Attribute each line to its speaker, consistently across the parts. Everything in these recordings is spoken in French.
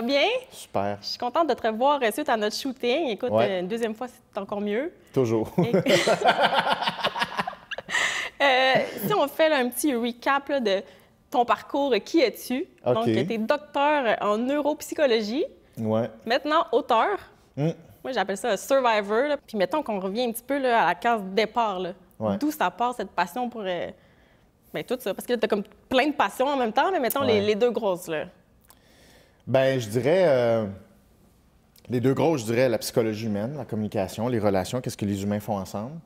Speaker 1: va bien?
Speaker 2: Super.
Speaker 1: Je suis contente de te revoir suite à notre shooting. Écoute, une deuxième fois, c'est encore mieux.
Speaker 2: Toujours.
Speaker 1: Si on fait là, un petit recap là, de ton parcours, qui es-tu?
Speaker 2: OK.
Speaker 1: Donc, tu es docteur en neuropsychologie,
Speaker 2: Ouais.
Speaker 1: maintenant auteur.
Speaker 2: Mm.
Speaker 1: Moi, j'appelle ça un survivor. Là. Puis mettons qu'on revient un petit peu là, à la case départ. Là.
Speaker 2: Ouais.
Speaker 1: D'où ça part, cette passion pour tout ça? Parce que tu as comme plein de passions en même temps, mais mettons les deux grosses. Là.
Speaker 2: Ben, je dirais... les deux grosses, je dirais la psychologie humaine, la communication, les relations, qu'est-ce que les humains font ensemble.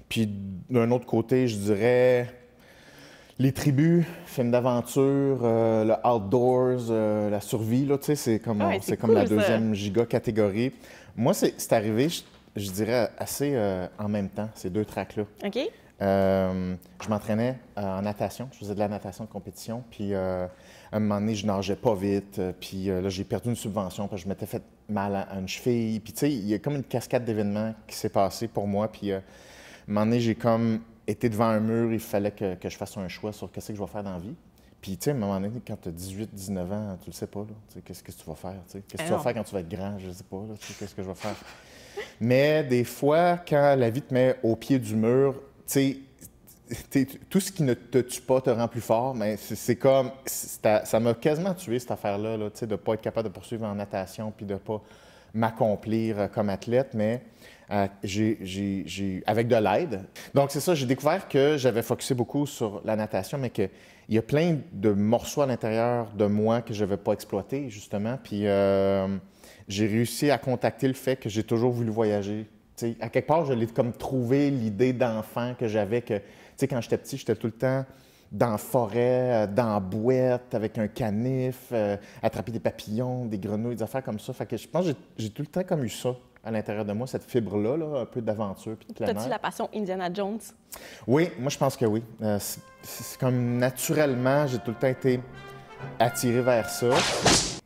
Speaker 2: Puis d'un autre côté, je dirais les tribus, films d'aventure, le outdoors, la survie, là, tu sais, c'est comme,
Speaker 1: c'est
Speaker 2: comme
Speaker 1: cool,
Speaker 2: la
Speaker 1: ça.
Speaker 2: deuxième giga catégorie. Moi, c'est arrivé, je dirais, assez en même temps, ces deux tracks-là.
Speaker 1: OK?
Speaker 2: Je m'entraînais en natation, je faisais de la natation de compétition, puis à un moment donné, je nageais pas vite, puis là, j'ai perdu une subvention parce que je m'étais fait mal à une cheville, puis tu sais, il y a comme une cascade d'événements qui s'est passée pour moi, puis à un moment donné, j'ai comme été devant un mur, il fallait que je fasse un choix sur qu'est-ce que je vais faire dans la vie. Puis tu sais, à un moment donné, quand tu as 18, 19 ans, tu le sais pas, là, tu sais, qu'est-ce que tu vas faire, tu sais, qu'est-ce que tu vas faire quand tu vas être grand, je sais pas, là, tu sais, qu'est-ce que je vais faire. Mais des fois, quand la vie te met au pied du mur, tu sais, tout ce qui ne te tue pas te rend plus fort, mais c'est comme... Ça m'a quasiment tué, cette affaire-là, là, de ne pas être capable de poursuivre en natation puis de ne pas m'accomplir comme athlète, mais avec de l'aide. Donc, c'est ça, j'ai découvert que j'avais focusé beaucoup sur la natation, mais qu'il y a plein de morceaux à l'intérieur de moi que je n'avais pas exploités, justement, puis j'ai réussi à contacter le fait que j'ai toujours voulu voyager. T'sais, à quelque part, je l'ai comme trouvé l'idée d'enfant que j'avais que, tu sais, quand j'étais petit, j'étais tout le temps dans la forêt, dans la boîte, avec un canif, attraper des papillons, des grenouilles, des affaires comme ça. Fait que je pense que j'ai tout le temps comme eu ça à l'intérieur de moi, cette fibre-là, là, un peu d'aventure puis de plein air.
Speaker 1: T'as-tu la passion Indiana Jones?
Speaker 2: Oui, moi, je pense que oui. C'est comme naturellement, j'ai tout le temps été attiré vers ça.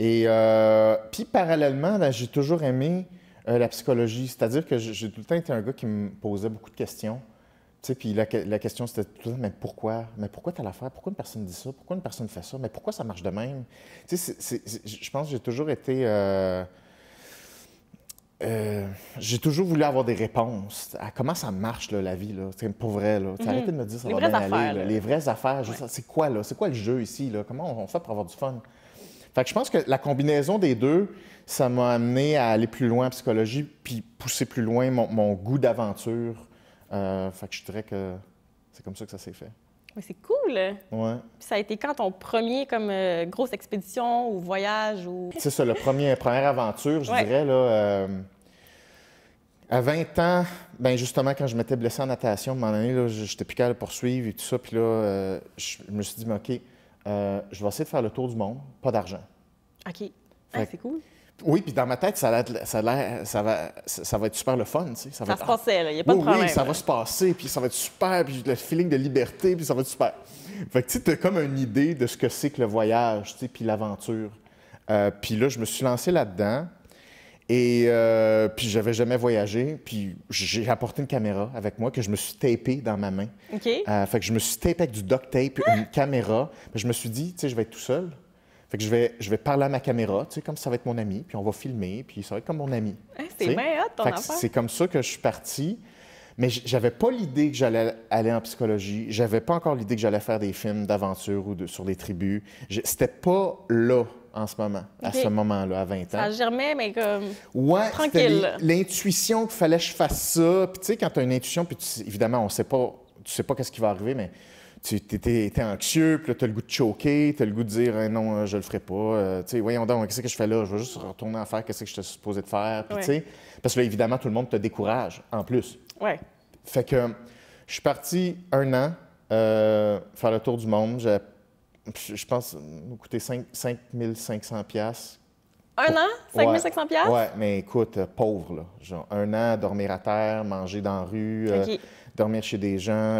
Speaker 2: Et puis, parallèlement, ben, j'ai toujours aimé la psychologie, c'est-à-dire que j'ai tout le temps été un gars qui me posait beaucoup de questions. Tu sais, puis la question, c'était tout le temps, mais pourquoi? Mais pourquoi telle affaire? Pourquoi une personne dit ça? Pourquoi une personne fait ça? Mais pourquoi ça marche de même? Tu sais, je pense que j'ai toujours été... j'ai toujours voulu avoir des réponses à comment ça marche, là, la vie, là. Pour vrai. Là. Arrêtez de me dire ça va bien aller. Là. Les vraies affaires, c'est quoi, là? C'est quoi le jeu ici? Là? Comment on fait pour avoir du fun? Fait que je pense que la combinaison des deux, ça m'a amené à aller plus loin en psychologie puis pousser plus loin mon goût d'aventure. Fait que je dirais que c'est comme ça que ça s'est fait.
Speaker 1: Mais c'est cool!
Speaker 2: Ouais.
Speaker 1: Puis ça a été quand ton premier comme grosse expédition ou voyage? Ou...
Speaker 2: C'est ça, première aventure, je dirais, là. À 20 ans, ben justement, quand je m'étais blessé en natation, à un moment donné, là, j'étais plus capable de poursuivre et tout ça. Puis là, je me suis dit, mais OK, je vais essayer de faire le tour du monde, pas d'argent.
Speaker 1: OK. C'est cool.
Speaker 2: Oui, puis dans ma tête, ça va être super le fun, tu sais. Ça
Speaker 1: se passait, là, il n'y a pas de problème.
Speaker 2: Oui, ça va se passer, puis ça va être super, puis le feeling de liberté, puis ça va être super. Fait que tu sais, t'as comme une idée de ce que c'est que le voyage, tu sais, puis l'aventure. Puis là, je me suis lancé là-dedans, et puis j'avais jamais voyagé, puis j'ai apporté une caméra avec moi que je me suis tapée dans ma main.
Speaker 1: OK.
Speaker 2: Fait que je me suis tapé avec du duct tape, une caméra. Puis je me suis dit, tu sais, je vais être tout seul. Fait que je vais parler à ma caméra, tu sais, comme ça va être mon ami, puis on va filmer, puis ça va être comme mon ami.
Speaker 1: C'est bien hot, ton affaire.
Speaker 2: C'est comme ça que je suis parti. Mais j'avais pas l'idée que j'allais aller en psychologie. J'avais pas encore l'idée que j'allais faire des films d'aventure ou sur des tribus. C'était pas là en ce moment, à ce moment-là, à 20 ans.
Speaker 1: Ça germait, mais comme
Speaker 2: tranquille. L'intuition qu'il fallait que je fasse ça. Puis tu sais, quand tu as une intuition, puis évidemment, tu sais pas qu'est-ce qui va arriver, mais tu étais anxieux, puis là, tu as le goût de choquer, tu as le goût de dire non, je le ferai pas. Tu sais, voyons donc, qu'est-ce que je fais là? Je vais juste retourner en faire qu'est-ce que je suis supposé de faire. Puis, tu sais, parce que là, évidemment, tout le monde te décourage en plus.
Speaker 1: Ouais.
Speaker 2: Fait que je suis parti 1 an faire le tour du monde. Je pense que ça m'a coûté 5 500 $.
Speaker 1: 1 an? 5 500 $?
Speaker 2: Ouais, mais écoute, pauvre, là. Genre, 1 an à dormir à terre, manger dans la rue, dormir chez des gens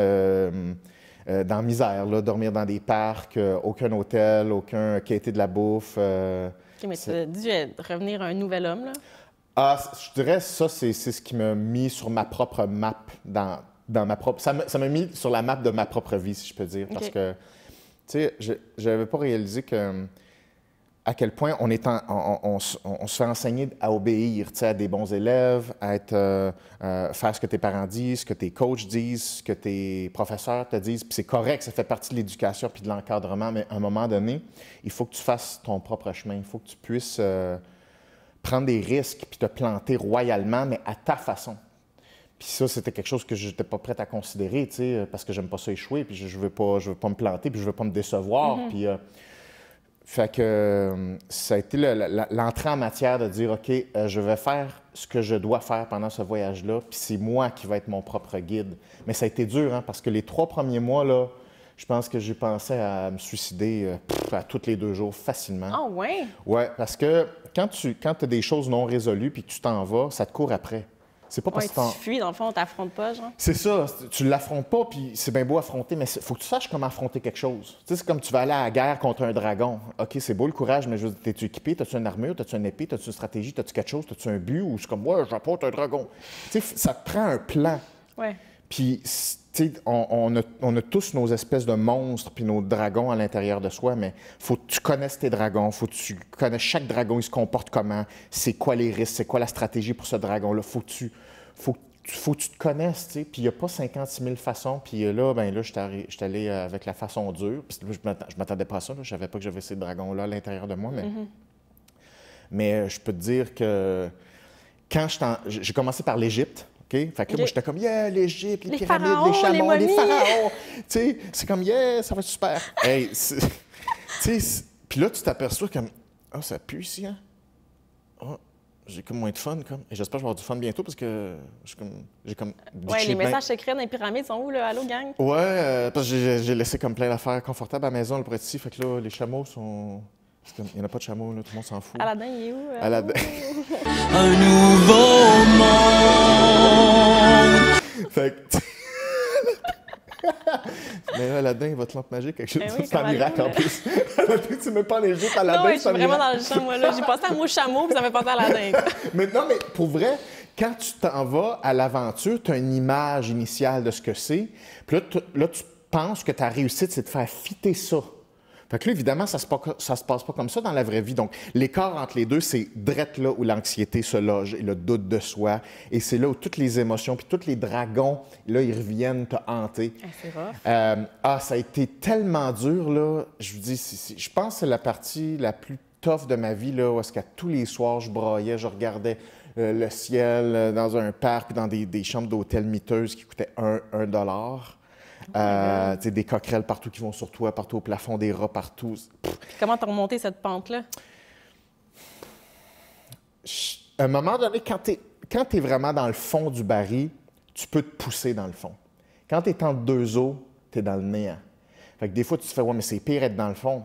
Speaker 2: dans la misère, là, dormir dans des parcs, aucun hôtel, aucun qualité de la bouffe.
Speaker 1: OK, mais tu as dû revenir un nouvel homme, là?
Speaker 2: Ah, je dirais ça, c'est ce qui m'a mis sur ma propre map, dans ma propre... Ça m'a mis sur la map de ma propre vie, si je peux dire, parce que, tu sais, je n'avais pas réalisé que à quel point on se fait enseigner à obéir, tu sais, à des bons élèves, à faire ce que tes parents disent, ce que tes coachs disent, ce que tes professeurs te disent. Puis c'est correct, ça fait partie de l'éducation puis de l'encadrement, mais à un moment donné, il faut que tu fasses ton propre chemin. Il faut que tu puisses prendre des risques puis te planter royalement, mais à ta façon. Puis ça, c'était quelque chose que je n'étais pas prête à considérer, tu sais, parce que j'aime pas ça échouer, puis je veux pas me planter, puis je veux pas me décevoir. Puis fait que ça a été l'entrée en matière de dire, OK, je vais faire ce que je dois faire pendant ce voyage-là, puis c'est moi qui vais être mon propre guide. Mais ça a été dur, hein, parce que les 3 premiers mois, là, je pense que j'ai pensé à me suicider à tous les 2 jours facilement.
Speaker 1: Ah ouais?
Speaker 2: Oui, parce que quand tu as des choses non résolues puis que tu t'en vas, ça te court après. C'est pas parce
Speaker 1: Ouais,
Speaker 2: que
Speaker 1: tu fuis, dans le fond, on t'affronte pas, genre.
Speaker 2: C'est ça, tu l'affrontes pas, puis c'est bien beau affronter, mais il faut que tu saches comment affronter quelque chose. Tu sais, c'est comme tu vas aller à la guerre contre un dragon. OK, c'est beau le courage, mais je veux dire, t'es-tu équipé? T'as-tu une armure? T'as-tu une épée? T'as-tu une stratégie? T'as-tu quelque chose? T'as-tu un but? Ou c'est comme, ouais, j'apporte un dragon. Tu sais, ça te prend un plan.
Speaker 1: Ouais.
Speaker 2: Puis, tu sais, on a tous nos espèces de monstres puis nos dragons à l'intérieur de soi, mais faut que tu connaisses tes dragons, faut que tu connaisses chaque dragon, il se comporte comment, c'est quoi les risques, c'est quoi la stratégie pour ce dragon-là. Faut que tu te connaisses, tu sais. Puis il n'y a pas 56 000 façons. Puis là, j'étais allé avec la façon dure. Puis je m'attendais pas à ça. Là. Je savais pas que j'avais ces dragons-là à l'intérieur de moi. Mais je peux te dire que quand j'ai commencé par l'Égypte, OK? Fait que là, moi, j'étais comme, yeah, l'Égypte, les pyramides,
Speaker 1: pharaons,
Speaker 2: les chameaux,
Speaker 1: les
Speaker 2: les
Speaker 1: momies.
Speaker 2: pharaons. Tu sais, c'est comme, yeah, ça va être super. Hey, tu sais, puis là, tu t'aperçois comme, ah, ça pue ici, hein? Ah, j'ai comme moins de fun, comme. Et j'espère que je vais avoir du fun bientôt parce que j'ai comme.
Speaker 1: Ouais, les messages secrets dans les pyramides sont où, là? Allô, gang?
Speaker 2: Ouais, parce que j'ai laissé comme plein d'affaires confortables à la maison là, pour être ici. Fait que là, les chameaux sont. Il n'y en a pas de chameaux, là, tout le monde s'en fout.
Speaker 1: Aladdin, il est où?
Speaker 2: Aladdin.
Speaker 3: Un nouveau monde.
Speaker 2: Fait que. Mais là, Aladdin, votre lampe magique, quelque chose,
Speaker 1: Ben oui,
Speaker 2: c'est un
Speaker 1: comme
Speaker 2: miracle en
Speaker 1: Aladdin,
Speaker 2: plus. Aladdin, tu mets pas en Égypte, Aladdin,
Speaker 1: Non, ouais, je
Speaker 2: c'est
Speaker 1: suis
Speaker 2: un
Speaker 1: vraiment
Speaker 2: miracle.
Speaker 1: dans le champ, moi, là. J'ai passé un mot chameau, puis ça m'a pensé à Aladdin. quoi.
Speaker 2: Mais non, mais pour vrai, quand tu t'en vas à l'aventure, tu as une image initiale de ce que c'est. Puis là, tu penses que ta réussite, c'est de faire fitter ça. Fait que là, évidemment, ça se passe pas comme ça dans la vraie vie. Donc, l'écart entre les deux, c'est drette là où l'anxiété se loge et le doute de soi. Et c'est là où toutes les émotions, puis tous les dragons, là, ils reviennent te hanter.
Speaker 1: C'est rough.
Speaker 2: Ça a été tellement dur, là. Je vous dis, je pense que c'est la partie la plus tough de ma vie, là, où est-ce qu'à tous les soirs, je braillais, je regardais le ciel dans un parc, dans des chambres d'hôtel miteuses qui coûtaient $1. Des coquerelles partout qui vont sur toi, partout au plafond, des rats partout.
Speaker 1: Puis comment t'as remonté cette pente-là?
Speaker 2: À un moment donné, quand tu es vraiment dans le fond du baril, tu peux te pousser dans le fond. Quand tu es entre 2 eaux, tu es dans le néant. Fait que des fois, tu te fais, ouais, mais c'est pire être dans le fond.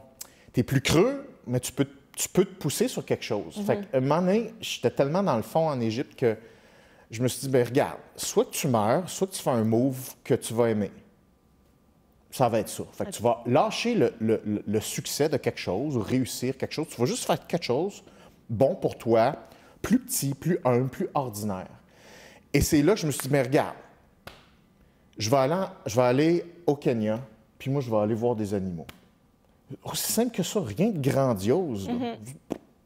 Speaker 2: Tu es plus creux, mais tu peux te pousser sur quelque chose. Fait qu'à un moment donné, j'étais tellement dans le fond en Égypte que je me suis dit, bien, regarde, soit que tu meurs, soit que tu fais un move que tu vas aimer. Ça va être ça. Fait que tu vas lâcher le succès de quelque chose, ou réussir quelque chose. Tu vas juste faire quelque chose bon pour toi, plus petit, plus humble, plus ordinaire. Et c'est là que je me suis dit, mais regarde, je vais aller au Kenya, puis moi, je vais aller voir des animaux. Aussi simple que ça, rien de grandiose.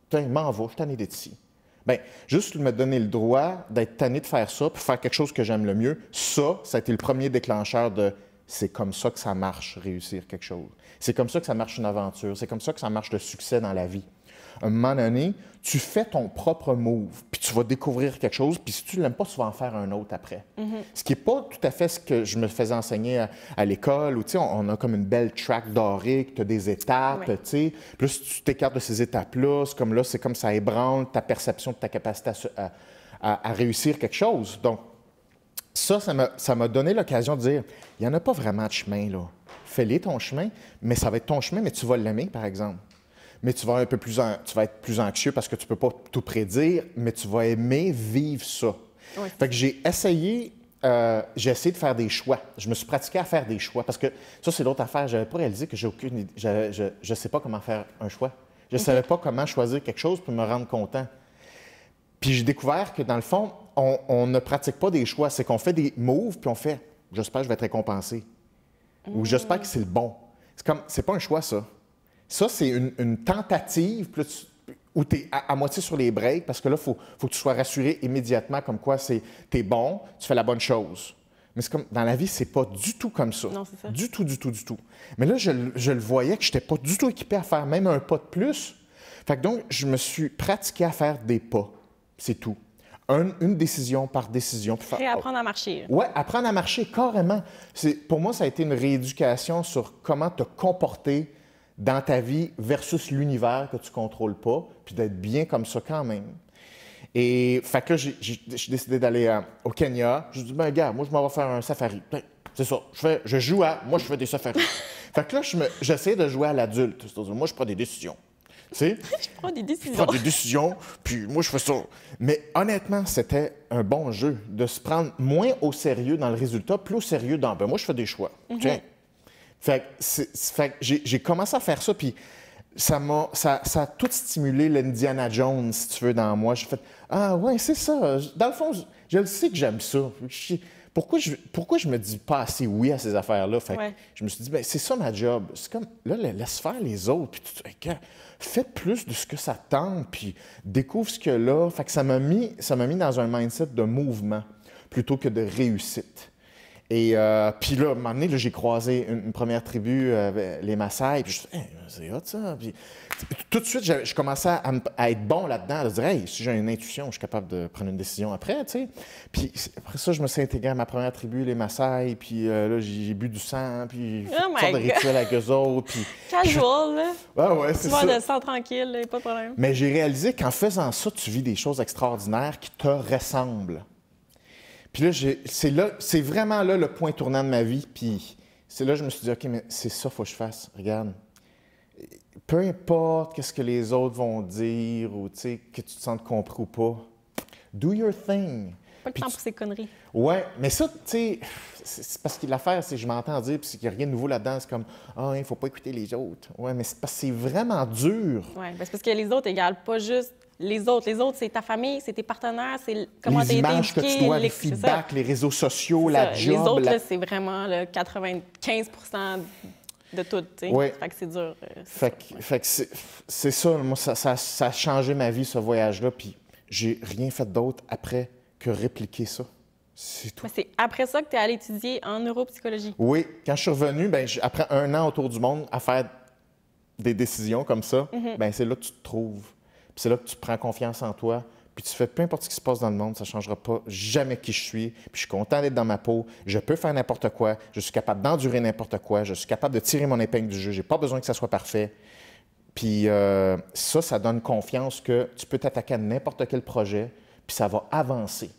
Speaker 2: Putain, m'en va, je suis tanné d'être ici. Bien, juste me donner le droit d'être tanné de faire ça, puis faire quelque chose que j'aime le mieux, ça a été le premier déclencheur de c'est comme ça que ça marche, réussir quelque chose. C'est comme ça que ça marche une aventure. C'est comme ça que ça marche le succès dans la vie. À un moment donné, tu fais ton propre move, puis tu vas découvrir quelque chose, puis si tu ne l'aimes pas, tu vas en faire un autre après. Ce qui n'est pas tout à fait ce que je me faisais enseigner à l'école, où on a comme une belle track dorée, tu as des étapes, tu sais. Puis si tu t'écartes de ces étapes-là, c'est comme ça ébranle ta perception de ta capacité à réussir quelque chose. Donc, ça m'a donné l'occasion de dire, il n'y en a pas vraiment de chemin, là. Fais-le ton chemin, mais ça va être ton chemin, mais tu vas l'aimer, par exemple. Mais tu vas être plus anxieux parce que tu ne peux pas tout prédire, mais tu vas aimer vivre ça.
Speaker 1: Oui.
Speaker 2: Fait que j'ai essayé de faire des choix. Je me suis pratiqué à faire des choix parce que ça, c'est l'autre affaire. Je n'avais pas réalisé que je ne sais pas comment faire un choix. Je ne savais pas comment choisir quelque chose pour me rendre content. Puis j'ai découvert que, dans le fond, on ne pratique pas des choix. C'est qu'on fait des moves, puis on fait « j'espère que je vais être récompensé » ou « j'espère que c'est le bon ». C'est pas un choix, ça. Ça, c'est une tentative où tu es à moitié sur les breaks, parce que là, il faut que tu sois rassuré immédiatement comme quoi tu es bon, tu fais la bonne chose. Mais c'est comme, dans la vie, c'est pas du tout comme ça.
Speaker 1: Non, c'est ça.
Speaker 2: Du tout, du tout, du tout. Mais là, je le voyais que je n'étais pas du tout équipé à faire même un pas de plus. Fait que donc, je me suis pratiqué à faire des pas. C'est tout. Une décision par décision.
Speaker 1: Réapprendre à marcher.
Speaker 2: Oui, apprendre à marcher, carrément. Pour moi, ça a été une rééducation sur comment te comporter dans ta vie versus l'univers que tu ne contrôles pas, puis d'être bien comme ça quand même. Et fait que là, j'ai décidé d'aller au Kenya. Je me dis, ben gars, moi, je m'en vais faire un safari. Ben, c'est ça. Moi, je fais des safaris. Fait que là, j'essaie de jouer à l'adulte. C'est-à-dire, moi, je prends des décisions. Tu sais?
Speaker 1: Je prends des décisions.
Speaker 2: Je prends des décisions, puis moi, je fais ça. Mais honnêtement, c'était un bon jeu de se prendre moins au sérieux dans le résultat, plus au sérieux dans, ben moi, je fais des choix. Tiens. Fait que j'ai commencé à faire ça, puis ça a tout stimulé l'Indiana Jones, si tu veux, dans moi. J'ai fait, ah ouais, c'est ça. Dans le fond, je le sais que j'aime ça. Pourquoi je me dis pas assez oui à ces affaires-là? Fait que je me suis dit, ben c'est ça ma job. C'est comme, là, laisse faire les autres. Puis fais plus de ce que ça te tente, puis découvre ce qu'il y a là. Fait que ça m'a mis dans un mindset de mouvement plutôt que de réussite. Et puis là, à un moment donné, j'ai croisé une première tribu, les Maasai, puis je me suis dit, hey, c'est hot ça. Puis, tout de suite, je commençais à être bon là-dedans, à dire, hey, si j'ai une intuition, je suis capable de prendre une décision après, tu sais. Puis après ça, je me suis intégré à ma première tribu, les Maasai, puis là, j'ai bu du sang, puis j'ai fait toutes sortes de rituels avec eux autres. Puis...
Speaker 1: Casual, là.
Speaker 2: Ouais, c'est ça.
Speaker 1: Tu vas de sang tranquille, là, pas de problème.
Speaker 2: Mais j'ai réalisé qu'en faisant ça, tu vis des choses extraordinaires qui te ressemblent. Puis là, c'est vraiment là le point tournant de ma vie. Puis c'est là que je me suis dit, OK, mais c'est ça qu'il faut que je fasse. Regarde, peu importe qu'est-ce que les autres vont dire ou que tu te sentes compris ou pas, do your thing.
Speaker 1: Pas le temps pour ces conneries.
Speaker 2: Ouais, mais ça, tu sais, c'est parce que l'affaire, c'est que je m'entends dire, puis qu'il n'y a rien de nouveau là-dedans. C'est comme, ah, il ne faut pas écouter les autres. Ouais, mais c'est parce que c'est vraiment dur.
Speaker 1: Oui, parce que les autres égalent pas juste les autres. Les autres, c'est ta famie, c'est tes partenaires, c'est comment tu as
Speaker 2: les
Speaker 1: été
Speaker 2: images
Speaker 1: éduqué.
Speaker 2: que tu dois, les feedbacks, les réseaux sociaux, la job.
Speaker 1: Les autres, là, c'est vraiment le 95 de tout, tu sais.
Speaker 2: Oui.
Speaker 1: Fait que c'est dur.
Speaker 2: Fait que c'est ça. Moi, ça a changé ma vie, ce voyage-là, puis j'ai rien fait d'autre après que répliquer ça. C'est tout.
Speaker 1: Mais c'est après ça que tu es allé étudier en neuropsychologie.
Speaker 2: Oui. Quand je suis revenu, après 1 an autour du monde à faire des décisions comme ça, c'est là que tu te trouves. Puis c'est là que tu prends confiance en toi. Puis tu fais peu importe ce qui se passe dans le monde, ça ne changera pas jamais qui je suis. Puis je suis content d'être dans ma peau. Je peux faire n'importe quoi. Je suis capable d'endurer n'importe quoi. Je suis capable de tirer mon épingle du jeu. Je n'ai pas besoin que ça soit parfait. Puis ça donne confiance que tu peux t'attaquer à n'importe quel projet, puis ça va avancer.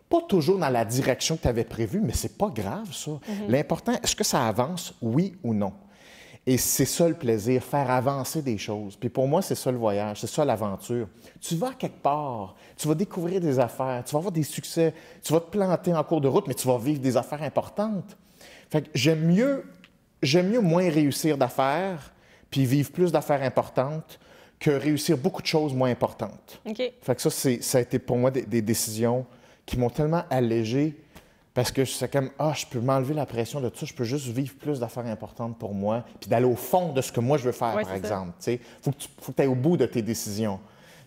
Speaker 2: Pas toujours dans la direction que tu avais prévue, mais c'est pas grave, ça. L'important, est-ce que ça avance, oui ou non? Et c'est ça le plaisir, faire avancer des choses. Puis pour moi, c'est ça le voyage, c'est ça l'aventure. Tu vas quelque part, tu vas découvrir des affaires, tu vas avoir des succès, tu vas te planter en cours de route, mais tu vas vivre des affaires importantes. Fait que j'aime mieux moins réussir d'affaires, puis vivre plus d'affaires importantes, que réussir beaucoup de choses moins importantes.
Speaker 1: OK.
Speaker 2: Fait que ça a été pour moi des décisions qui m'ont tellement allégé. Parce que c'est comme, je peux m'enlever la pression de tout ça, je peux juste vivre plus d'affaires importantes pour moi, puis d'aller au fond de ce que moi je veux faire, par exemple. Il faut que tu ailles au bout de tes décisions.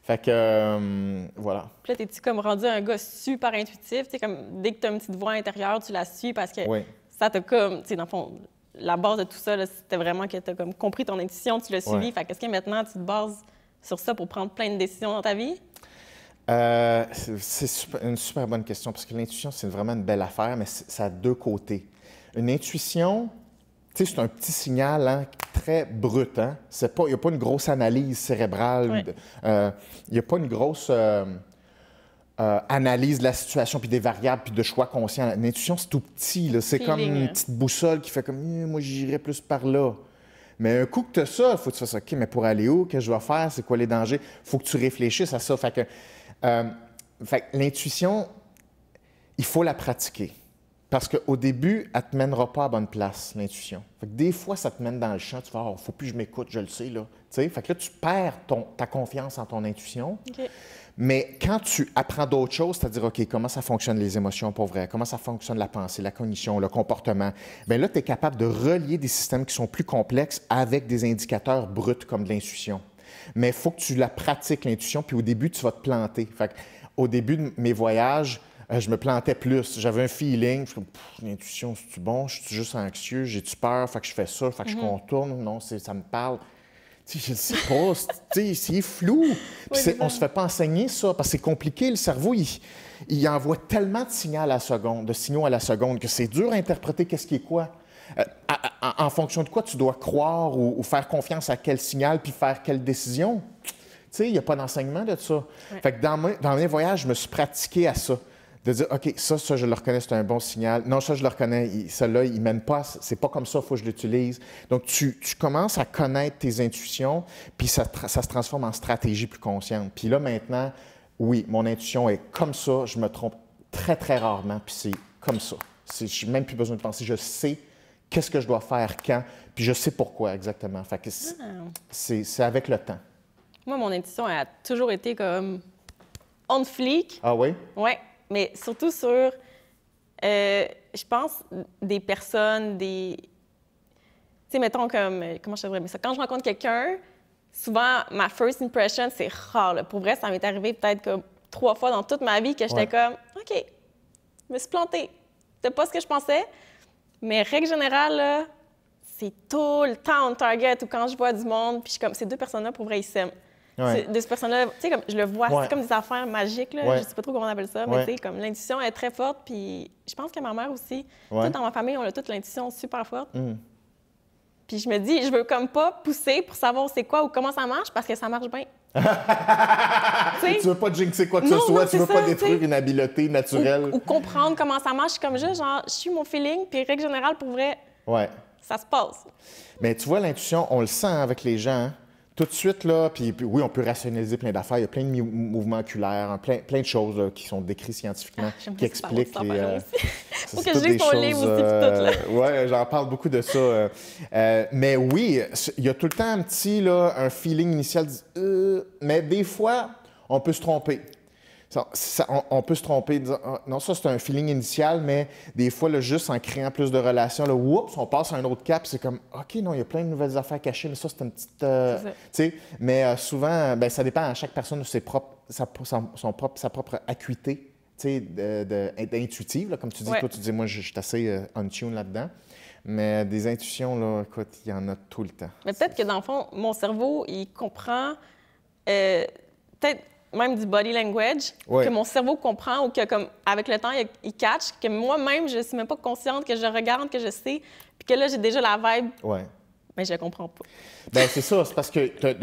Speaker 2: Fait que, voilà.
Speaker 1: Puis là, t'es-tu comme rendu un gars super intuitif? T'sais, comme, dès que tu as une petite voix intérieure, tu la suis parce que ça t'a comme, tu sais, dans le fond, la base de tout ça, là, c'était vraiment que tu as comme compris ton intuition, tu l'as suivi. Fait qu'est-ce que maintenant, tu te bases sur ça pour prendre plein de décisions dans ta vie?
Speaker 2: C'est une super bonne question parce que l'intuition, c'est vraiment une belle affaire, mais ça a 2 côtés. Une intuition, tu sais, c'est un petit signal très brut. Hein? Il n'y a pas une grosse analyse cérébrale. Il n'y a pas une grosse analyse de la situation, puis des variables, puis de choix conscients. L'intuition, c'est tout petit. C'est comme une petite boussole qui fait comme moi, j'irais plus par là. Mais un coup que tu as ça, il faut que tu fasses OK, mais pour aller où? Qu'est-ce que je dois faire? C'est quoi les dangers? Il faut que tu réfléchisses à ça. Fait que l'intuition, il faut la pratiquer. Parce qu'au début, elle ne te mènera pas à bonne place, l'intuition. Fait que des fois, ça te mène dans le champ, tu vas « oh, faut plus que je m'écoute, je le sais, là. » Fait que là, tu perds ta confiance en ton intuition.
Speaker 1: OK.
Speaker 2: Mais quand tu apprends d'autres choses, c'est-à-dire, OK, comment ça fonctionne les émotions pour vrai, comment ça fonctionne la pensée, la cognition, le comportement, bien là, tu es capable de relier des systèmes qui sont plus complexes avec des indicateurs bruts comme de l'intuition. Mais il faut que tu la pratiques, l'intuition, puis au début, tu vas te planter. Fait au début de mes voyages, je me plantais plus. J'avais un feeling. Je suis comme, l'intuition, c'est-tu bon? Je suis juste anxieux? J'ai-tu peur? Fait que je fais ça. Fait que je contourne. Non, ça me parle. Tu sais, je ne sais pas. C'est flou. Puis on ne se fait pas enseigner ça parce que c'est compliqué. Le cerveau, il envoie tellement de signaux à la seconde que c'est dur à interpréter qu'est-ce qui est quoi. En fonction de quoi tu dois croire ou faire confiance à quel signal puis faire quelle décision. Tu sais, il n'y a pas d'enseignement de ça. Ouais. Fait que dans mes voyages, je me suis pratiqué à ça. De dire, OK, ça, je le reconnais, c'est un bon signal. Non, ça, je le reconnais, celui-là, il ne mène pas, c'est pas comme ça, il faut que je l'utilise. Donc, tu commences à connaître tes intuitions, puis ça se transforme en stratégie plus consciente. Puis là, maintenant, oui, mon intuition est comme ça, je me trompe très, très rarement, puis c'est comme ça. Je n'ai même plus besoin de penser, je sais qu'est-ce que je dois faire quand, puis je sais pourquoi exactement. Fait que c'est avec le temps.
Speaker 1: Moi, mon intuition a toujours été comme on fleek.
Speaker 2: Ah oui?
Speaker 1: Oui. Mais surtout sur, je pense, des personnes, Tu sais, mettons comme, comment je dirais ça? Quand je rencontre quelqu'un, souvent, ma first impression, c'est rare. Là. Pour vrai, ça m'est arrivé peut-être comme 3 fois dans toute ma vie que j'étais comme, OK, je me suis plantée. C'était pas ce que je pensais. Mais règle générale, là, c'est tout le temps on target ou quand je vois du monde, puis je suis comme, ces 2 personnes-là, pour vrai, ils s'aiment. Ouais. De ces personnes-là, tu sais, comme je le vois, c'est comme des affaires magiques, là. Je sais pas trop comment on appelle ça, mais tu sais, comme l'intuition est très forte, puis je pense que ma mère aussi. Tout dans ma famille, on a toute l'intuition super forte. Puis je me dis, je veux comme pas pousser pour savoir c'est quoi ou comment ça marche, parce que ça marche bien.
Speaker 2: Tu veux pas jinxer quoi que ce soit, tu veux pas détruire une habileté naturelle.
Speaker 1: Ou comprendre comment ça marche, comme genre, je suis mon feeling, puis règle générale, pour vrai, ça se passe.
Speaker 2: Mais tu vois, l'intuition, on le sent avec les gens, hein? Tout de suite, là, puis oui, on peut rationaliser plein d'affaires. Il y a plein de mouvements oculaires, plein de choses là, qui sont décrites scientifiquement, qui expliquent les...
Speaker 1: Faut que je lise ton livre aussi, puis tout, là.
Speaker 2: Oui, j'en parle beaucoup de ça. Mais oui, il y a tout le temps un petit, là, un feeling initial, mais des fois, on peut se tromper. On peut se tromper, dire, non, ça c'est un feeling initial, mais des fois, là, juste en créant plus de relations, là, oups, on passe à un autre cap, c'est comme, OK, non, il y a plein de nouvelles affaires cachées, mais ça, c'est une petite... tu sais, mais souvent, ben, ça dépend à chaque personne de sa propre acuité, tu sais, intuitive, là, comme tu dis, toi, tu dis, moi, je suis assez on-tune là-dedans. Mais des intuitions, là, écoute, il y en a tout le temps.
Speaker 1: Mais peut-être que dans le fond, mon cerveau, il comprend peut-être même du body language, que mon cerveau comprend ou que, comme, avec le temps, il catch, que moi-même, je ne suis même pas consciente, que je regarde, que je sais, puis que là, j'ai déjà la vibe, mais je ne comprends pas.
Speaker 2: Bien, c'est ça. C'est parce que,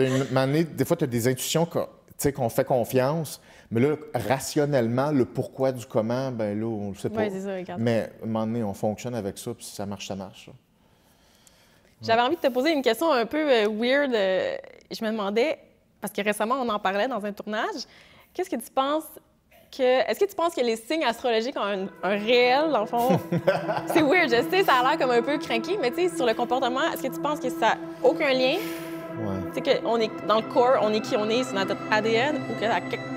Speaker 2: des fois, tu as des intuitions qu'on fait confiance, mais là, rationnellement, le pourquoi du comment, ben là, on ne le sait pas.
Speaker 1: Oui, c'est ça, regarde.
Speaker 2: Mais, à un moment donné, on fonctionne avec ça, puis si ça marche, ça marche.
Speaker 1: J'avais envie de te poser une question un peu weird. Je me demandais... Parce que récemment, on en parlait dans un tournage. Qu'est-ce que tu penses Est-ce que tu penses que les signes astrologiques ont un réel, dans le fond? C'est weird, je sais, ça a l'air comme un peu cranky, mais tu sais, sur le comportement, est-ce que tu penses que ça n'a aucun lien? Tu sais, qu'on est dans le corps, on est qui on est, c'est notre ADN, ou qu'à quelque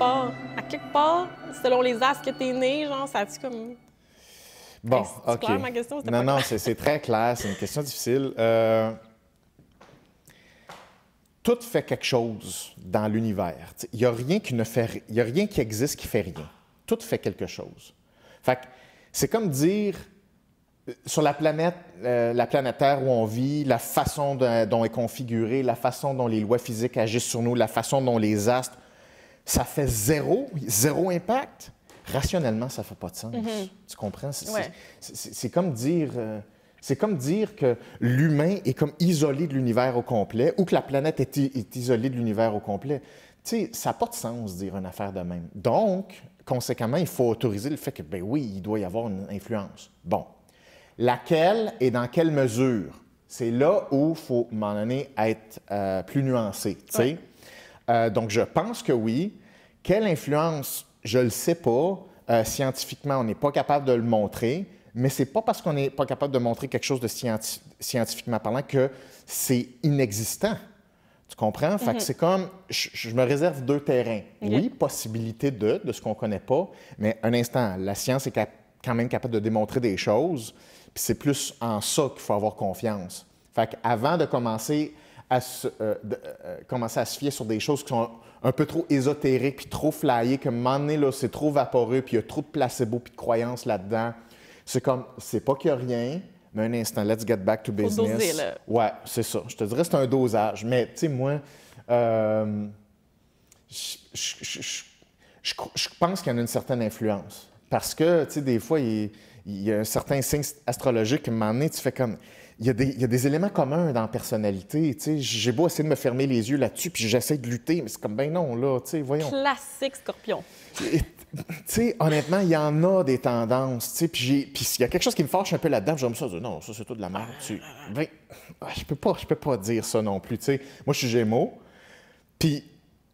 Speaker 1: part, selon les astres que t'es né, genre, ça a-tu comme...
Speaker 2: Bon,
Speaker 1: c'est clair, ma question?
Speaker 2: Non, c'est très clair, c'est une question difficile. Tout fait quelque chose dans l'univers. Il n'y a rien qui existe qui fait rien. Tout fait quelque chose. Fait que c'est comme dire, sur la planète Terre où on vit, la façon dont est configurée, la façon dont les lois physiques agissent sur nous, la façon dont les astres, ça fait zéro impact. Rationnellement, ça ne fait pas de sens. Tu comprends? C'est comme dire... C'est comme dire que l'humain est comme isolé de l'univers au complet ou que la planète est isolée de l'univers au complet. Tu sais, ça n'a pas de sens de dire une affaire de même. Donc, conséquemment, il faut autoriser le fait que, ben oui, il doit y avoir une influence. Bon. Laquelle et dans quelle mesure? C'est là où il faut, à un moment donné, être plus nuancé. Tu sais? Donc, je pense que oui. Quelle influence? Je ne le sais pas. Scientifiquement, on n'est pas capable de le montrer. Mais c'est pas parce qu'on n'est pas capable de montrer quelque chose de scientifiquement parlant que c'est inexistant. Tu comprends? Fait que c'est comme, je me réserve 2 terrains. Oui, possibilité de ce qu'on ne connaît pas, mais un instant, la science est quand même capable de démontrer des choses, puis c'est plus en ça qu'il faut avoir confiance. Fait qu'avant de commencer à se fier sur des choses qui sont un peu trop ésotériques puis trop flyées, que un moment donné, là, c'est trop vaporeux, puis il y a trop de placebo puis de croyances là-dedans, c'est comme, c'est pas qu'il n'y a rien, mais un instant, let's get back to business.
Speaker 1: Faut doser, là.
Speaker 2: Ouais, c'est ça. Je te dirais que c'est un dosage. Mais, tu sais, moi, je pense qu'il y en a une certaine influence. Parce que, tu sais, des fois, il y a un certain signe astrologique, à un moment donné, tu fais comme... Il y a des éléments communs dans la personnalité, tu sais. J'ai beau essayer de me fermer les yeux là-dessus, puis j'essaie de lutter, mais c'est comme, ben non, là, tu sais, voyons.
Speaker 1: Classique Scorpion.
Speaker 2: Tu sais, honnêtement, il y en a des tendances, tu sais, puis s'il y a quelque chose qui me fâche un peu là-dedans, j'aime ça, non, ça, c'est tout de la merde. Ben, je peux pas dire ça non plus, tu sais. Moi, je suis Gémeaux, puis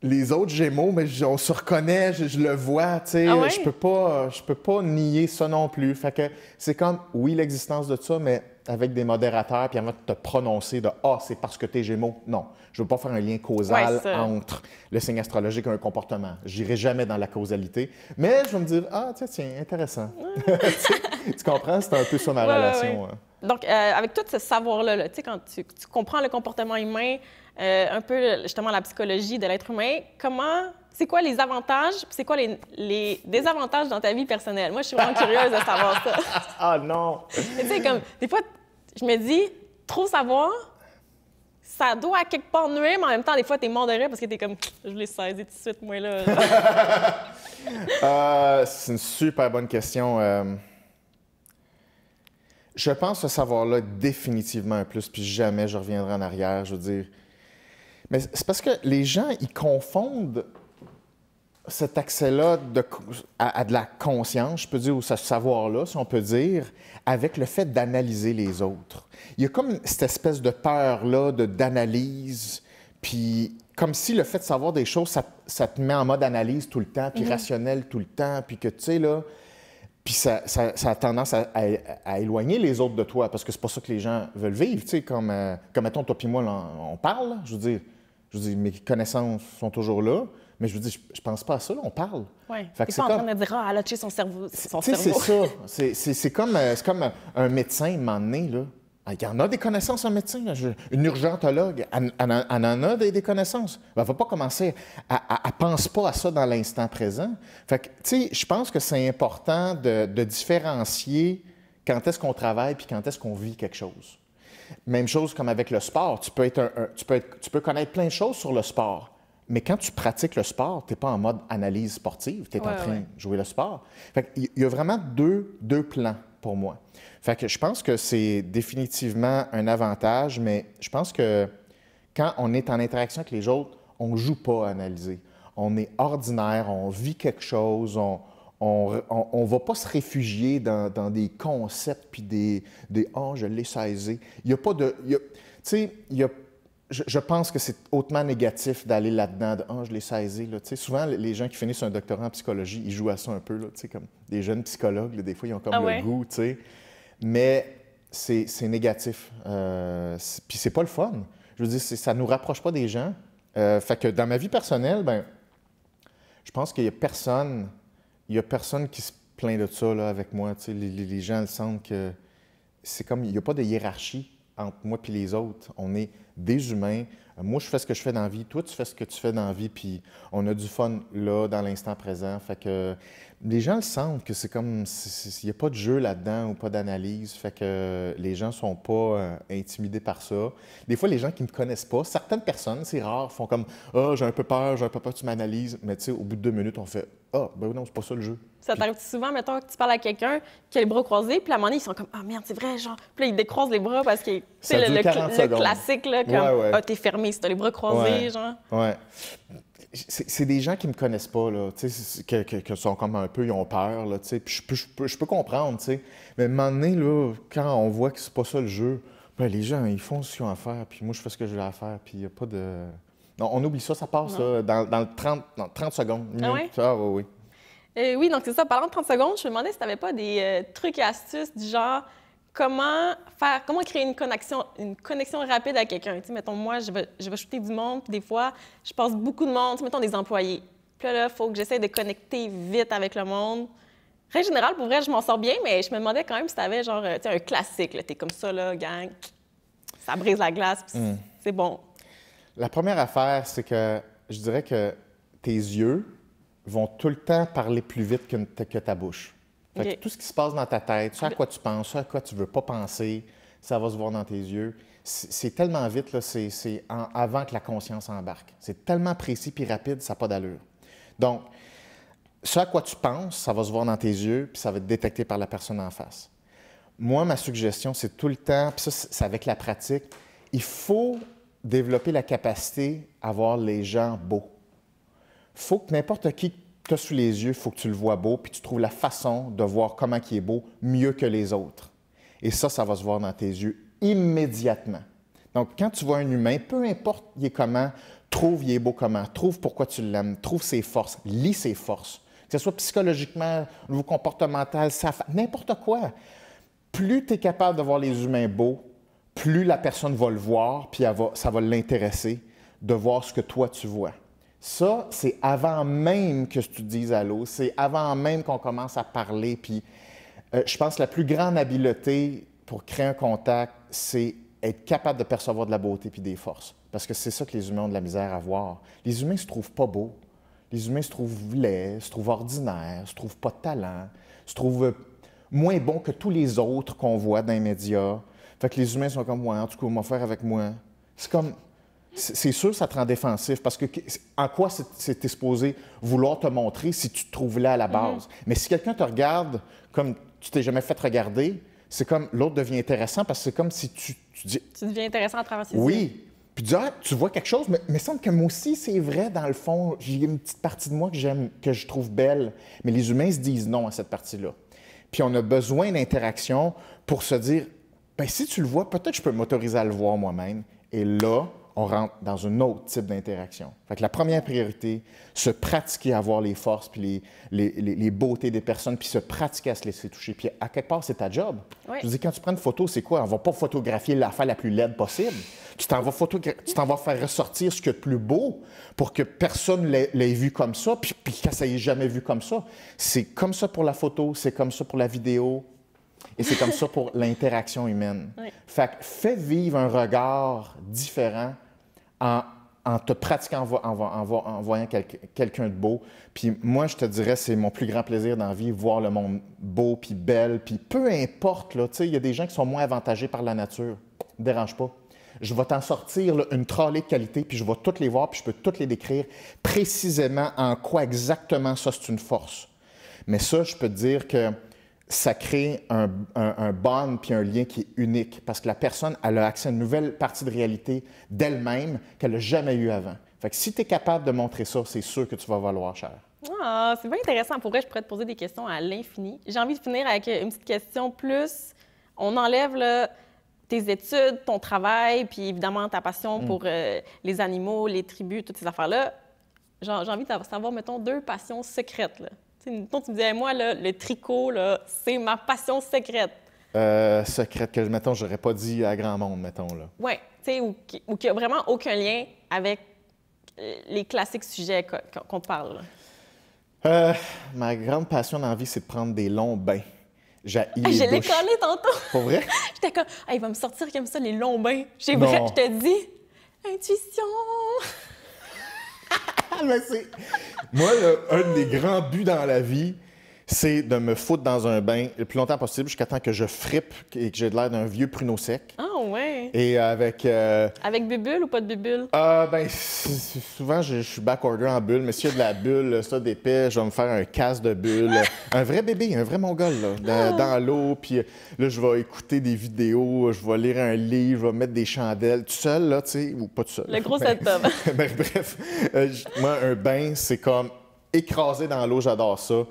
Speaker 2: les autres Gémeaux, mais on se reconnaît, je le vois, tu sais.
Speaker 1: Ah ouais?
Speaker 2: Je peux pas nier ça non plus. Fait que c'est comme, oui, l'existence de ça, mais avec des modérateurs, puis avant de te prononcer de « Ah, c'est parce que t'es Gémeaux ». Non, je veux pas faire un lien causal entre le signe astrologique et un comportement. J'irai jamais dans la causalité, mais je vais me dire « Ah, tiens, intéressant ». Tu comprends? C'est un peu ça ma relation.
Speaker 1: Ouais. Donc, avec tout ce savoir-là, tu sais, quand tu comprends le comportement humain, un peu justement la psychologie de l'être humain, c'est quoi les avantages, puis c'est quoi les désavantages dans ta vie personnelle? Moi, je suis vraiment curieuse de savoir ça.
Speaker 2: Ah non!
Speaker 1: Tu sais, comme, des fois, je me dis, trop savoir, ça doit à quelque part nuire, mais en même temps, des fois, t'es mort de rire parce que t'es comme, je l'ai saisi tout de suite, moi, là.
Speaker 2: C'est une super bonne question. Je pense que ce savoir-là est définitivement un plus, puis jamais je reviendrai en arrière, je veux dire. Mais c'est parce que les gens, ils confondent cet accès-là à de la conscience, je peux dire, ou ce savoir-là, si on peut dire, avec le fait d'analyser les autres. Il y a comme cette espèce de peur-là d'analyse, puis comme si le fait de savoir des choses, ça te met en mode analyse tout le temps, puis rationnel tout le temps, puis que, tu sais, là, puis ça a tendance à éloigner les autres de toi, parce que c'est pas ça que les gens veulent vivre, tu sais, comme mettons, toi puis moi, là, on parle, là, je veux dire, mes connaissances sont toujours là, mais je veux dire, je pense pas à ça, là, on parle.
Speaker 1: Oui. T'es pas en train de dire, elle a tué son cerveau.
Speaker 2: C'est ça. C'est comme un médecin, à un moment donné, là. Il y en a des connaissances, un médecin. Là. Une urgentologue, elle en a des connaissances. Elle ne va pas commencer à pense pas à ça dans l'instant présent. Fait que, tu sais, je pense que c'est important de différencier quand est-ce qu'on travaille puis quand est-ce qu'on vit quelque chose. Même chose comme avec le sport. Tu peux connaître plein de choses sur le sport. Mais quand tu pratiques le sport, tu n'es pas en mode analyse sportive, tu es en train de jouer le sport. Fait qu'il y a vraiment deux plans pour moi. Fait que je pense que c'est définitivement un avantage, mais je pense que quand on est en interaction avec les autres, on ne joue pas à analyser. On est ordinaire, on vit quelque chose, on ne va pas se réfugier dans des concepts puis des « Ah, je l'ai saisi ». Il n'y a pas de... Tu sais, je pense que c'est hautement négatif d'aller là-dedans de « Ah, je l'ai saisi ». Tu sais, souvent, les gens qui finissent un doctorat en psychologie, ils jouent à ça un peu, là, tu sais, comme des jeunes psychologues, là, des fois, ils ont comme le goût, tu sais. Mais c'est négatif. Puis c'est pas le fun. Je veux dire, ça nous rapproche pas des gens. Fait que dans ma vie personnelle, ben, je pense qu'il y a personne qui se plaint de ça là, avec moi. Tu sais, les gens le sentent que c'est comme, il n'y a pas de hiérarchie entre moi et les autres. On est des humains. Moi, je fais ce que je fais dans la vie. Toi, tu fais ce que tu fais dans la vie. Puis on a du fun là, dans l'instant présent. Fait que les gens le sentent que c'est comme, il n'y a pas de jeu là-dedans ou pas d'analyse. Fait que les gens ne sont pas intimidés par ça. Des fois, les gens qui ne me connaissent pas, certaines personnes, c'est rare, font comme « Ah, j'ai un peu peur, tu m'analyses. » Mais tu sais, au bout de 2 minutes, on fait « Ah, ben non, c'est pas ça le jeu. »
Speaker 1: Ça t'arrive souvent, mettons, que tu parles à quelqu'un qui a les bras croisés, puis à un moment donné, ils sont comme « Ah merde, c'est vrai, genre. » Puis là, ils décroisent les bras parce que, tu sais, le classique, là, comme « Ah, t'es fermé si t'as les bras croisés, genre. »
Speaker 2: Ouais. C'est des gens qui me connaissent pas, là, tu sais, qui sont comme un peu, ils ont peur, là, tu sais, puis je peux comprendre, tu sais. Mais à un moment donné, là, quand on voit que c'est pas ça le jeu, ben, les gens, ils font ce qu'ils ont à faire, puis moi, je fais ce que j'ai à faire, puis il n'y a pas de... Non, on oublie ça, ça passe, là, dans 30 secondes.
Speaker 1: Ah ouais?
Speaker 2: Ah oui.
Speaker 1: Oui, donc c'est ça. Parlant de 30 secondes, je me demandais si tu n'avais pas des trucs et astuces du genre comment créer une connexion rapide à quelqu'un. Tu sais, mettons, moi, je vais shooter du monde, puis des fois, je passe beaucoup de monde, tu sais, mettons des employés. Puis là, il faut que j'essaie de connecter vite avec le monde. En général, pour vrai, je m'en sors bien, mais je me demandais quand même si tu avais genre, tu sais, un classique. Tu es comme ça, là, gang, ça brise la glace, puis c'est bon.
Speaker 2: La première affaire, c'est que je dirais que tes yeux vont tout le temps parler plus vite que ta bouche. Fait que tout ce qui se passe dans ta tête, ce à quoi tu penses, ce à quoi tu ne veux pas penser, ça va se voir dans tes yeux. C'est tellement vite, là, c'est avant que la conscience embarque. C'est tellement précis puis rapide, ça n'a pas d'allure. Donc, ce à quoi tu penses, ça va se voir dans tes yeux, puis ça va être détecté par la personne en face. Moi, ma suggestion, c'est tout le temps, puis ça, c'est avec la pratique, il faut développer la capacité à voir les gens beaux. Il faut que n'importe qui tu as sous les yeux, il faut que tu le vois beau, puis tu trouves la façon de voir comment il est beau mieux que les autres. Et ça va se voir dans tes yeux immédiatement. Donc, quand tu vois un humain, peu importe il est comment, trouve il est beau comment, trouve pourquoi tu l'aimes, trouve ses forces, lis ses forces. Que ce soit psychologiquement, au niveau comportemental, n'importe quoi. Plus tu es capable de voir les humains beaux, plus la personne va le voir, puis ça va l'intéresser de voir ce que toi tu vois. Ça, c'est avant même que tu dises allô, c'est avant même qu'on commence à parler. Puis, je pense que la plus grande habileté pour créer un contact, c'est être capable de percevoir de la beauté puis des forces. Parce que c'est ça que les humains ont de la misère à voir. Les humains ne se trouvent pas beaux. Les humains se trouvent laids, se trouvent ordinaires, se trouvent pas de talent, se trouvent moins bons que tous les autres qu'on voit dans les médias. Fait que les humains sont comme, ouais, en tout cas, on va faire avec moi. C'est comme... C'est sûr, ça te rend défensif parce que en quoi c'est supposé vouloir te montrer si tu te trouves là à la base? Mais si quelqu'un te regarde comme tu t'es jamais fait regarder, c'est comme l'autre devient intéressant parce que c'est comme si tu dis...
Speaker 1: Tu deviens intéressant à travers ses yeux.
Speaker 2: Oui. Puis tu dis, ah, tu vois quelque chose, mais il me semble que moi aussi, c'est vrai, dans le fond, j'ai une petite partie de moi que j'aime, que je trouve belle. Mais les humains se disent non à cette partie-là. Puis on a besoin d'interaction pour se dire, bien, si tu le vois, peut-être je peux m'autoriser à le voir moi-même. Et là, on rentre dans un autre type d'interaction. Fait que la première priorité, se pratiquer à voir les forces puis les beautés des personnes, puis se pratiquer à se laisser toucher. Puis à quelque part, c'est ta job.
Speaker 1: Oui.
Speaker 2: Je veux dire, quand tu prends une photo, c'est quoi? On ne va pas photographier l'affaire la plus laide possible. Tu t'en vas faire ressortir ce qu'il y a de plus beau pour que personne l'ait vu comme ça, puis que ça n'ait jamais vu comme ça. C'est comme ça pour la photo, c'est comme ça pour la vidéo. Et c'est comme ça pour l'interaction humaine.
Speaker 1: Oui.
Speaker 2: Fait que fais vivre un regard différent en te pratiquant, en voyant quelqu'un de beau. Puis moi, je te dirais, c'est mon plus grand plaisir dans la vie, voir le monde beau, puis belle, puis peu importe, là, tu sais, il y a des gens qui sont moins avantagés par la nature. Ne dérange pas. Je vais t'en sortir là, une trolley de qualité, puis je vais toutes les voir, puis je peux toutes les décrire précisément en quoi exactement ça, c'est une force. Mais ça, je peux te dire que ça crée un bond puis un lien qui est unique parce que la personne, elle a accès à une nouvelle partie de réalité d'elle-même qu'elle n'a jamais eue avant. Fait que si tu es capable de montrer ça, c'est sûr que tu vas valoir cher.
Speaker 1: Ah, c'est bien intéressant. Pour vrai, je pourrais te poser des questions à l'infini. J'ai envie de finir avec une petite question plus. On enlève là, tes études, ton travail, puis évidemment ta passion pour les animaux, les tribus, toutes ces affaires-là. J'ai envie de savoir, mettons, 2 passions secrètes, là. Mettons, tu me disais, moi, là, le tricot, là, c'est ma passion secrète.
Speaker 2: Secrète que, mettons, j'aurais pas dit à grand monde, mettons, là.
Speaker 1: Oui, tu sais, ou qui n'a vraiment aucun lien avec les classiques sujets qu'on te parle.
Speaker 2: Ma grande passion dans la vie, c'est de prendre des longs bains.
Speaker 1: Je l'ai collé tantôt.
Speaker 2: Pour vrai?
Speaker 1: J'étais comme, il va me sortir comme ça, les longs bains. Je te dis, intuition.
Speaker 2: Mais moi, là, un des grands buts dans la vie, c'est de me foutre dans un bain le plus longtemps possible jusqu'à temps que je frippe et que j'ai l'air d'un vieux pruneau sec.
Speaker 1: Ah ouais.
Speaker 2: Et avec...
Speaker 1: Avec bubule ou pas de bubule?
Speaker 2: Souvent, je suis backorder en bulle, mais s'il y a de la bulle, ça d'épais, je vais me faire un casse de bulle. Un vrai bébé, un vrai mongol, là, dans l'eau. Puis là, je vais écouter des vidéos, je vais lire un livre, je vais mettre des chandelles, tout seul, là, tu sais, ou pas tout seul.
Speaker 1: Le gros setup.
Speaker 2: Bref, moi, un bain, c'est comme... écrasé dans l'eau, j'adore ça.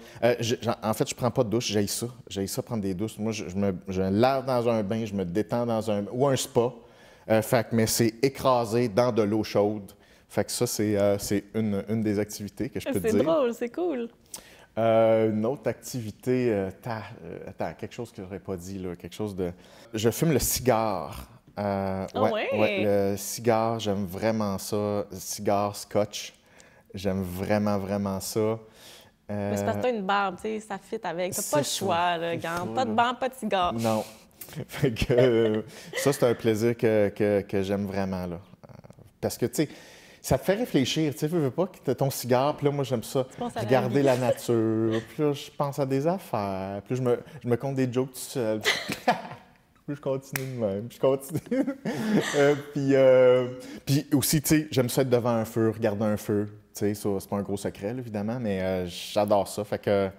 Speaker 2: En fait, je prends pas de douche, j'haïs ça. J'haïs ça prendre des douches. Moi, je me lave dans un bain, je me détends dans ou un spa. Mais c'est écrasé dans de l'eau chaude. Fait que ça, c'est une des activités que je peux te dire.
Speaker 1: C'est drôle, c'est cool.
Speaker 2: Une autre activité, attends, quelque chose que j'aurais pas dit, là, quelque chose de... Je fume le cigare.
Speaker 1: Ouais.
Speaker 2: Le cigare, j'aime vraiment ça. Cigare, scotch, j'aime vraiment, vraiment ça.
Speaker 1: Mais c'est parce que t'as une barbe, tu sais, ça fit avec. T'as pas le
Speaker 2: C'est
Speaker 1: choix,
Speaker 2: ça,
Speaker 1: là,
Speaker 2: c'est
Speaker 1: regarde.
Speaker 2: ça,
Speaker 1: Pas de
Speaker 2: là.
Speaker 1: barbe, pas de cigare.
Speaker 2: Non. Fait que ça, c'est un plaisir que j'aime vraiment, là. Parce que, tu sais, ça te fait réfléchir, tu sais, veux pas que t'as ton cigare, puis là, moi, j'aime ça,
Speaker 1: penses à la
Speaker 2: regarder
Speaker 1: vie.
Speaker 2: la nature, puis là, je pense à des affaires, puis là, je me conte des jokes tout seul. Puis je continue de même, puis je continue. Puis aussi, tu sais, j'aime ça être devant un feu, regarder un feu, tu sais, ça, c'est pas un gros secret, là, évidemment, mais j'adore ça, fait que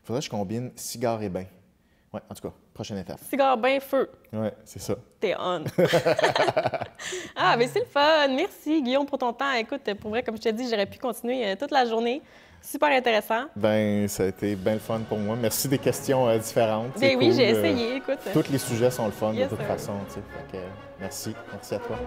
Speaker 2: faudrait que je combine cigare et bain. Ouais, en tout cas, prochaine étape.
Speaker 1: Cigare, bain, feu.
Speaker 2: Ouais, c'est ça.
Speaker 1: T'es on. Ah, mais c'est le fun. Merci, Guillaume, pour ton temps. Écoute, pour vrai, comme je t'ai dit, j'aurais pu continuer toute la journée. Super intéressant.
Speaker 2: Ben, ça a été bien le fun pour moi. Merci des questions différentes.
Speaker 1: Ben
Speaker 2: C'est
Speaker 1: oui,
Speaker 2: cool.
Speaker 1: j'ai essayé, écoute.
Speaker 2: Tous les sujets sont le fun
Speaker 1: Yes,
Speaker 2: de toute
Speaker 1: sir.
Speaker 2: façon, tu sais. Fait que, merci. Merci à toi.